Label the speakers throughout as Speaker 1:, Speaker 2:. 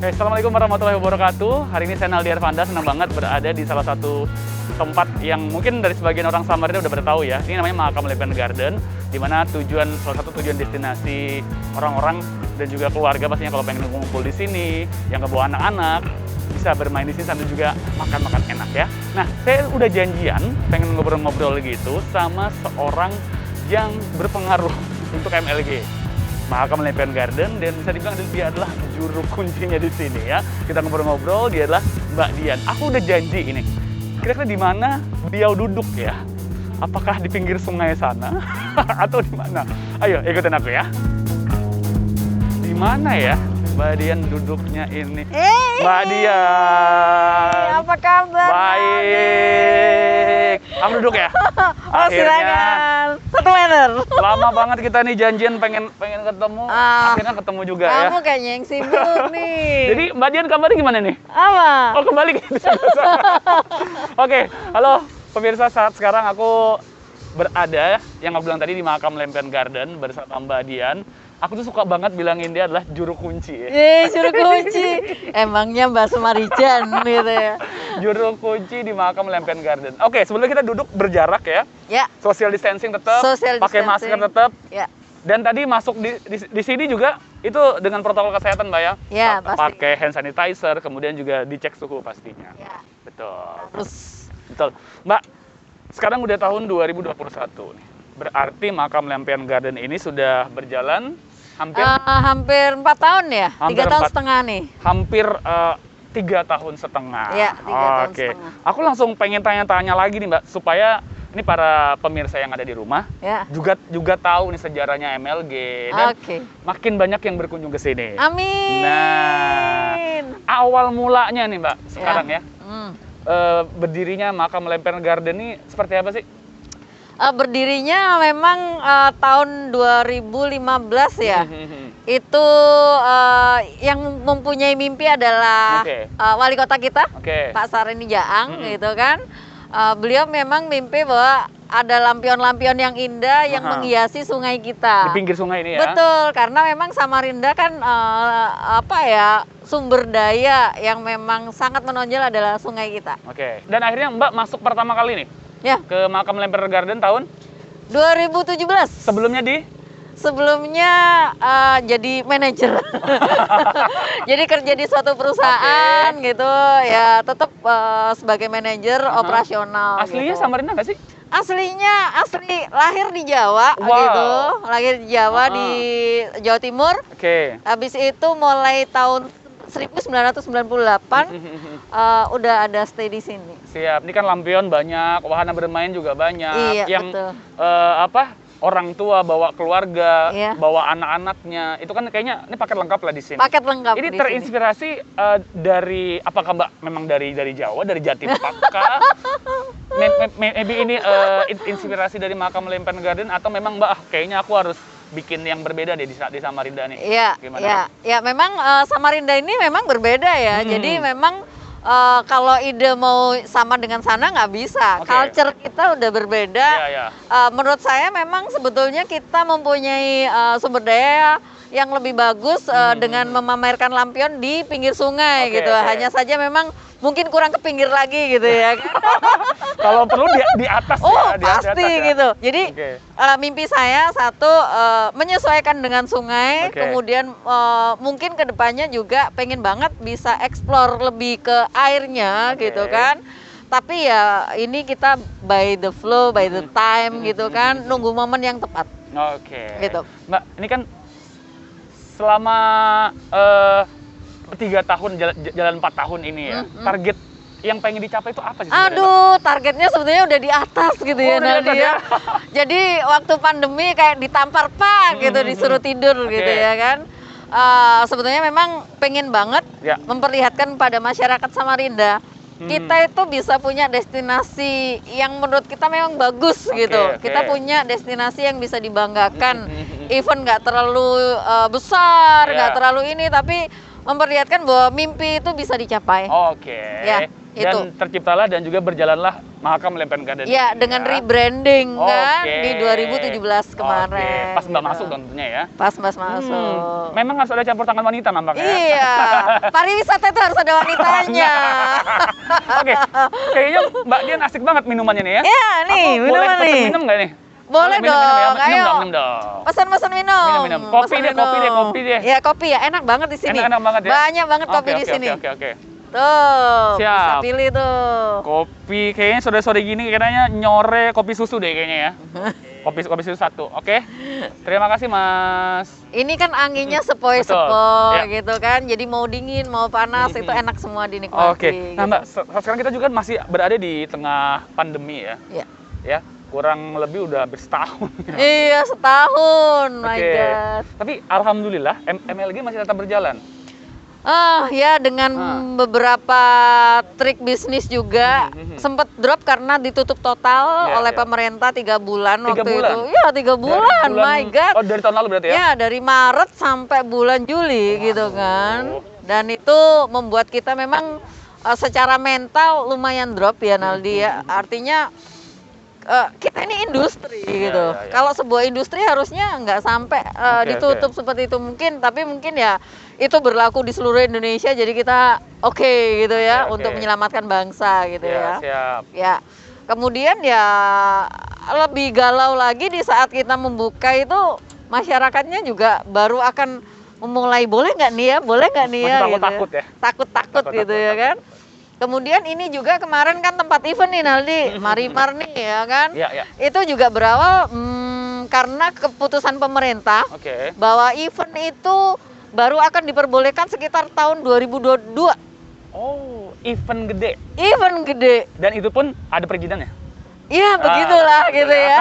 Speaker 1: Oke, Assalamualaikum warahmatullahi wabarakatuh. Hari ini saya Naldi Arvanda, senang banget berada di salah satu tempat yang mungkin dari sebagian orang Samarinda udah pada tahu ya. Ini namanya Mahakam Lempen Garden, di mana salah satu tujuan destinasi orang-orang dan juga keluarga pastinya kalau pengen ngumpul di sini, yang kebawa anak-anak, bisa bermain di sini sambil juga makan-makan enak ya. Nah, saya udah janjian pengen ngobrol-ngobrol gitu sama seorang yang berpengaruh untuk MLG. Mahakam Lempen Garden, dan bisa dibilang dia adalah juru kuncinya di sini ya. Kita ngobrol-ngobrol, dia adalah Mbak Dian. Aku udah janji ini. Kira-kira di mana beliau duduk ya? Apakah di pinggir sungai sana atau di mana? Ayo ikutin aku ya. Di mana ya Mbak Dian duduknya ini? Mbak Dian.
Speaker 2: Apa kabar?
Speaker 1: Baik. Kamu duduk ya?
Speaker 2: Silakan. 1 meter.
Speaker 1: Lama banget kita nih janjian pengen ketemu. Akhirnya ketemu juga ya.
Speaker 2: Kamu kayaknya yang sibuk nih.
Speaker 1: Jadi Mbak Dian kabarnya gimana nih?
Speaker 2: Apa?
Speaker 1: Oh, kembali ke desa-desa. Oke, halo pemirsa, saat sekarang aku berada yang aku bilang tadi di Mahakam Lempen Garden bersama Mbak Dian. Aku tuh suka banget bilangin dia adalah juru kunci ya.
Speaker 2: Juru kunci. Emangnya Mbak Sumarijan gitu ya.
Speaker 1: Juru kunci di Mahakam Lempen Garden. Oke, sebelumnya kita duduk berjarak ya.
Speaker 2: Ya.
Speaker 1: Social distancing tetap, pakai masker tetap.
Speaker 2: Ya.
Speaker 1: Dan tadi masuk di sini juga itu dengan protokol kesehatan, Mbak ya.
Speaker 2: Ya, pasti.
Speaker 1: Pakai hand sanitizer, kemudian juga dicek suhu pastinya.
Speaker 2: Ya.
Speaker 1: Betul.
Speaker 2: Terus
Speaker 1: Betul. Mbak, sekarang udah tahun 2021 nih. Berarti Mahakam Lempen Garden ini sudah berjalan
Speaker 2: hampir 4 tahun ya? 3 tahun setengah nih.
Speaker 1: Hampir 3 tahun setengah.
Speaker 2: Ya, 3 tahun
Speaker 1: Oke.
Speaker 2: setengah.
Speaker 1: Aku langsung pengen tanya-tanya lagi nih Mbak, supaya ini para pemirsa yang ada di rumah
Speaker 2: Ya.
Speaker 1: juga tahu nih sejarahnya MLG dan makin banyak yang berkunjung ke sini.
Speaker 2: Amin.
Speaker 1: Nah, awal mulanya nih Mbak sekarang ya. Berdirinya Mahakam Lempen Garden ini seperti apa sih?
Speaker 2: Berdirinya memang tahun 2015 ya. Itu yang mempunyai mimpi adalah wali kota kita, Pak Sarini Jaang gitu kan. Beliau memang mimpi bahwa ada lampion-lampion yang indah yang menghiasi sungai kita.
Speaker 1: Di pinggir sungai ini ya?
Speaker 2: Betul, karena memang Samarinda kan sumber daya yang memang sangat menonjol adalah sungai kita.
Speaker 1: Oke. Dan akhirnya Mbak masuk pertama kali nih?
Speaker 2: Ya.
Speaker 1: Ke Mahakam Lempen Garden tahun?
Speaker 2: 2017.
Speaker 1: Sebelumnya
Speaker 2: Sebelumnya jadi manajer. Jadi kerja di suatu perusahaan gitu ya, tetap sebagai manajer operasional.
Speaker 1: Aslinya
Speaker 2: gitu.
Speaker 1: Samarinda nggak sih?
Speaker 2: Aslinya lahir di Jawa gitu. Lahir di Jawa di Jawa Timur. Habis itu mulai tahun 1998 udah ada stay di sini.
Speaker 1: Siap. Ini kan lampion banyak, wahana bermain juga banyak.
Speaker 2: Iya,
Speaker 1: yang
Speaker 2: betul.
Speaker 1: Orang tua bawa keluarga,
Speaker 2: Iya.
Speaker 1: bawa anak-anaknya. Itu kan kayaknya ini paket lengkap lah di sini.
Speaker 2: Paket lengkap.
Speaker 1: Ini
Speaker 2: di
Speaker 1: terinspirasi dari apakah Mbak memang dari Jawa, dari Jatim Pakka? Maybe ini inspirasi dari Mahakam Lempen Garden atau memang Mbak kayaknya aku harus bikin yang berbeda deh di Samarinda nih.
Speaker 2: Iya.
Speaker 1: Gimana?
Speaker 2: Ya memang Samarinda ini memang berbeda ya. Jadi memang kalau ide mau sama dengan sana nggak bisa. Culture kita udah berbeda. Menurut saya memang sebetulnya kita mempunyai sumber daya yang lebih bagus dengan memamerkan lampion di pinggir sungai gitu. Hanya saja memang mungkin kurang ke pinggir lagi gitu ya.
Speaker 1: Kalau perlu di atas ya.
Speaker 2: Pasti
Speaker 1: di atas,
Speaker 2: gitu. Jadi mimpi saya satu menyesuaikan dengan sungai, kemudian mungkin kedepannya juga pengen banget bisa explore lebih ke airnya gitu kan. Tapi ya ini kita by the flow, by the time gitu kan, nunggu momen yang tepat. Gitu.
Speaker 1: Mbak, ini kan selama 3 tahun jalan 4 tahun ini ya, target yang pengen dicapai itu apa sih sebenarnya?
Speaker 2: Aduh, targetnya sebetulnya udah di atas gitu ya Nadia. Jadi waktu pandemi kayak ditampar Pak gitu, disuruh tidur gitu ya kan. Sebetulnya memang pengen banget memperlihatkan pada masyarakat Samarinda kita itu bisa punya destinasi yang menurut kita memang bagus gitu. Kita punya destinasi yang bisa dibanggakan. Even nggak terlalu besar, nggak terlalu ini, tapi memperlihatkan bahwa mimpi itu bisa dicapai.
Speaker 1: Oke.
Speaker 2: Ya,
Speaker 1: Dan terciptalah dan juga berjalanlah Mahakam Lempen Garden.
Speaker 2: Ya, dengan rebranding kan di 2017 kemarin.
Speaker 1: Pas Mbak masuk tentunya ya.
Speaker 2: Pas Mbak masuk.
Speaker 1: Memang harus ada campur tangan wanita nampaknya.
Speaker 2: Iya, pariwisata itu harus ada wanitanya.
Speaker 1: Oke, kayaknya Mbak Dian asik banget minumannya nih ya.
Speaker 2: Iya, nih minuman nih.
Speaker 1: Boleh minum nggak nih?
Speaker 2: Boleh
Speaker 1: minum,
Speaker 2: dong,
Speaker 1: minum,
Speaker 2: ayo.
Speaker 1: Minum dong.
Speaker 2: Pesan-pesan minum.
Speaker 1: Minum. Kopi deh.
Speaker 2: Ya, kopi ya, enak banget di sini.
Speaker 1: Enak banget ya.
Speaker 2: Banyak banget kopi di sini.
Speaker 1: Oke.
Speaker 2: Tuh,
Speaker 1: Siap.
Speaker 2: bisa pilih tuh.
Speaker 1: Kopi, kayaknya sore-sore gini kayaknya nyore kopi susu deh kayaknya ya. Kopi susu 1, oke. Terima kasih Mas.
Speaker 2: Ini kan anginnya sepoi-sepoi gitu kan, jadi mau dingin, mau panas itu enak semua dinikmati.
Speaker 1: Oke, nah
Speaker 2: gitu.
Speaker 1: Mbak, sekarang kita juga masih berada di tengah pandemi ya.
Speaker 2: Iya.
Speaker 1: Ya, kurang lebih udah hampir setahun.
Speaker 2: Iya, setahun, my
Speaker 1: Oke.
Speaker 2: God.
Speaker 1: Tapi alhamdulillah MLG masih tetap berjalan.
Speaker 2: Ya dengan beberapa trik bisnis juga sempat drop karena ditutup total oleh pemerintah 3 bulan
Speaker 1: 3
Speaker 2: waktu
Speaker 1: bulan?
Speaker 2: itu. Iya, 3 bulan, my God.
Speaker 1: Oh, dari tahun lalu berarti ya?
Speaker 2: Ya, dari Maret sampai bulan Juli gitu kan. Dan itu membuat kita memang secara mental lumayan drop ya Naldi ya. Artinya kita ini industri gitu. Kalau sebuah industri harusnya nggak sampai ditutup seperti itu mungkin, tapi mungkin ya itu berlaku di seluruh Indonesia. Jadi kita gitu ya untuk menyelamatkan bangsa gitu ya.
Speaker 1: Siap.
Speaker 2: Ya. Kemudian ya lebih galau lagi di saat kita membuka itu masyarakatnya juga baru akan memulai boleh nggak nih ya,
Speaker 1: Masih takut ya?
Speaker 2: Takut gitu ya kan. Kemudian ini juga kemarin kan tempat event nih Naldi, Marimar nih ya kan.
Speaker 1: Iya.
Speaker 2: Itu juga berawal karena keputusan pemerintah bahwa event itu baru akan diperbolehkan sekitar tahun 2022.
Speaker 1: Oh, event gede.
Speaker 2: Event gede.
Speaker 1: Dan itu pun ada perizinannya?
Speaker 2: Iya, begitulah gitu ya.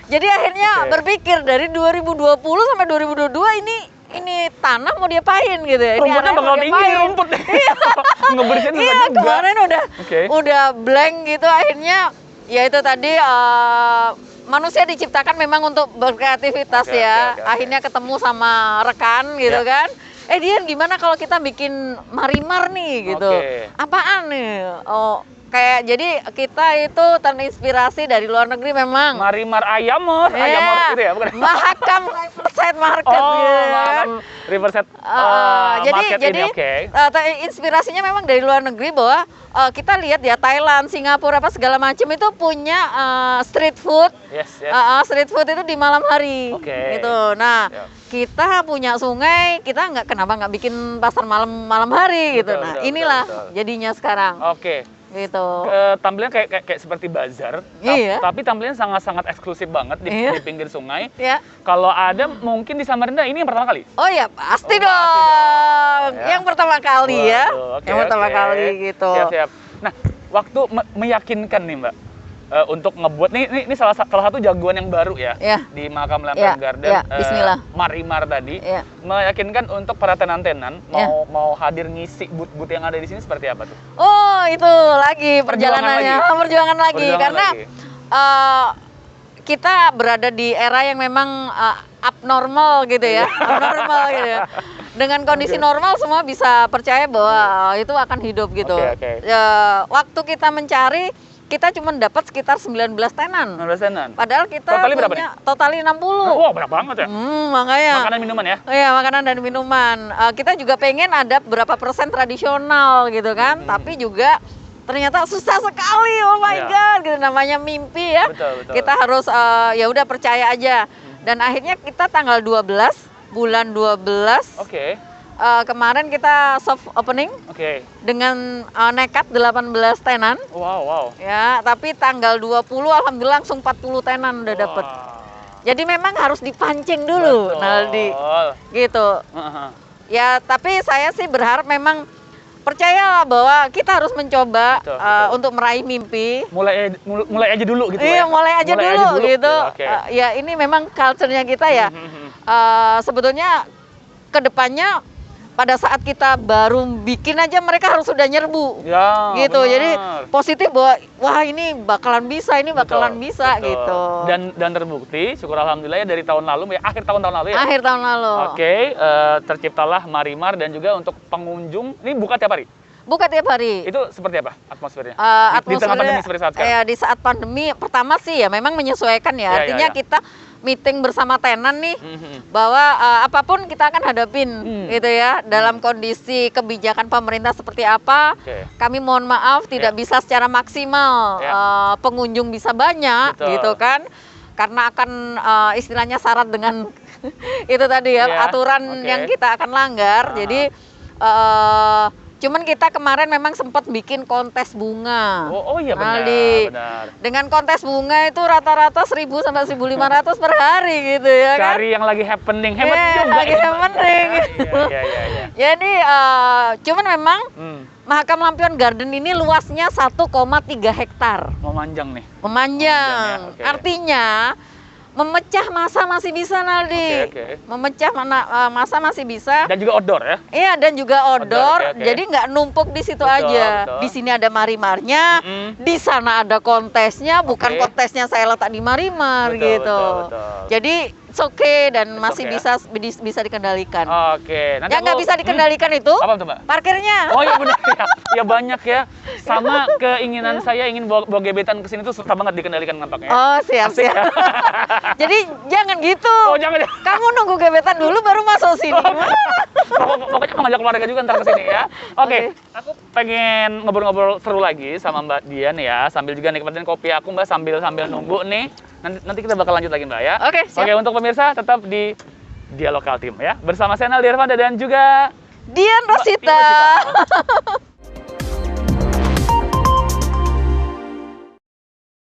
Speaker 2: Jadi akhirnya berpikir dari 2020 sampai 2022 ini tanah mau diapain gitu ya.
Speaker 1: Rumputnya bakal tinggi rumput deh. Ngebersihin susah juga.
Speaker 2: Kemarin udah blank gitu akhirnya ya itu tadi manusia diciptakan memang untuk berkreativitas ya. Akhirnya ketemu sama rekan gitu kan. Dian gimana kalau kita bikin Marimar nih gitu. Apaan nih? Kayak jadi kita itu terinspirasi dari luar negeri memang.
Speaker 1: Marimar Ayamor itu ya, bukan?
Speaker 2: Mahakam Riverside Market
Speaker 1: Mahakam Riverside Market
Speaker 2: jadi, inspirasinya memang dari luar negeri bahwa kita lihat ya Thailand, Singapura apa segala macam itu punya street food. Street food itu di malam hari gitu. Nah, kita punya sungai, kita kenapa nggak bikin pasar malam hari gitu. Inilah jadinya sekarang. Gitu.
Speaker 1: Tampilannya kayak seperti bazar, tapi tampilannya sangat eksklusif banget di pinggir sungai. Kalau ada mungkin di Samarinda ini yang pertama kali.
Speaker 2: Oh ya pasti dong. Yang pertama kali ya. Yang pertama kali gitu.
Speaker 1: Siap. Nah, waktu meyakinkan nih Mbak untuk ngebuat ini salah satu jagoan yang baru ya di Mahakam Lempen Garden.
Speaker 2: Bismillah.
Speaker 1: Marimar tadi meyakinkan untuk para tenan-tenan mau hadir ngisi booth yang ada di sini seperti apa tuh?
Speaker 2: Oh, itu lagi perjuangan lagi karena kita berada di era yang memang abnormal gitu ya. Dengan kondisi normal semua bisa percaya bahwa itu akan hidup gitu. Waktu kita mencari kita cuma dapat sekitar 19 tenan. Padahal kita punya totali 60.
Speaker 1: Wah, banyak banget ya.
Speaker 2: Makanya.
Speaker 1: Makanan minuman ya?
Speaker 2: Iya, makanan dan minuman. Kita juga pengen ada berapa persen tradisional gitu kan. Tapi juga ternyata susah sekali. Oh my God, gitu namanya mimpi ya.
Speaker 1: Betul.
Speaker 2: Kita harus ya udah percaya aja. Dan akhirnya kita tanggal 12 bulan 12. Kemarin kita soft opening dengan nekat 18 tenan.
Speaker 1: Wow.
Speaker 2: Ya, tapi tanggal 20 alhamdulillah langsung 40 tenan udah dapet. Jadi memang harus dipancing dulu, Naldi. Gitu. Ya, tapi saya sih berharap memang percayalah bahwa kita harus mencoba untuk meraih mimpi.
Speaker 1: Mulai aja dulu gitu
Speaker 2: ya. Mulai aja dulu gitu. Ya, ini memang culture-nya kita ya. Sebetulnya kedepannya pada saat kita baru bikin aja mereka harus sudah nyerbu gitu. Benar. Jadi positif bahwa wah ini bakalan bisa betul. Gitu.
Speaker 1: Dan terbukti syukur alhamdulillah ya dari tahun lalu ya akhir tahun lalu ya.
Speaker 2: Akhir tahun lalu.
Speaker 1: Terciptalah Marimar dan juga untuk pengunjung ini buka tiap hari.
Speaker 2: Buka tiap hari.
Speaker 1: Itu seperti apa atmosfernya? Di tengah
Speaker 2: Atmosfernya,
Speaker 1: pandemi seperti saat sekarang?
Speaker 2: ya di saat pandemi pertama sih ya memang menyesuaikan ya.
Speaker 1: Ya,
Speaker 2: Artinya
Speaker 1: ya.
Speaker 2: kita meeting bersama tenan nih bahwa apapun kita akan hadapin gitu ya dalam kondisi kebijakan pemerintah seperti apa.
Speaker 1: Oke.
Speaker 2: Kami mohon maaf tidak bisa secara maksimal pengunjung bisa banyak.
Speaker 1: Betul.
Speaker 2: Gitu kan. Karena akan istilahnya syarat dengan itu tadi ya, aturan yang kita akan langgar. Jadi cuman kita kemarin memang sempat bikin kontes bunga.
Speaker 1: Oh iya benar, benar.
Speaker 2: Dengan kontes bunga itu rata-rata 1.000 sampai 1.500 per hari gitu ya kan.
Speaker 1: Cari yang lagi happening, hebat juga.
Speaker 2: Lagi happening.
Speaker 1: Iya.
Speaker 2: Jadi cuman memang Mahakam Lampion Garden ini luasnya 1,3 hektar.
Speaker 1: Memanjang nih.
Speaker 2: Memanjang.
Speaker 1: Oke.
Speaker 2: Artinya memecah massa masih bisa, Naldi.
Speaker 1: Oke.
Speaker 2: Memecah massa masih bisa.
Speaker 1: Dan juga outdoor ya?
Speaker 2: Iya, dan juga outdoor.
Speaker 1: Oke.
Speaker 2: Jadi nggak numpuk di situ aja.
Speaker 1: Betul.
Speaker 2: Di sini ada Marimarnya, di sana ada kontesnya, bukan kontesnya saya letak di Marimar gitu.
Speaker 1: Betul.
Speaker 2: Jadi it's okay dan masih
Speaker 1: okay,
Speaker 2: bisa dikendalikan.
Speaker 1: Oke. Nanti
Speaker 2: Yang nggak bisa dikendalikan itu
Speaker 1: apa tuh, Mbak?
Speaker 2: parkirnya.
Speaker 1: Oh iya benar ya. Ya banyak ya. Sama keinginan saya ingin bawa gebetan ke sini tuh susah banget dikendalikan nampaknya.
Speaker 2: Oh, siap. Jadi jangan gitu.
Speaker 1: Oh, jangan.
Speaker 2: Kamu nunggu gebetan dulu baru masuk sini.
Speaker 1: Pokoknya ngajak keluarga juga ntar ke sini ya. Oke. Aku pengen ngobrol-ngobrol seru lagi sama Mbak Dian ya, sambil juga nikmatin kopi aku Mbak sambil nunggu nih. Nanti kita bakal lanjut lagi Mbak ya.
Speaker 2: Oke, siap.
Speaker 1: Oke, untuk pemirsa tetap di Dia Lokal Team ya. Bersama saya Naldi Irfanda dan juga
Speaker 2: Dian Rosita.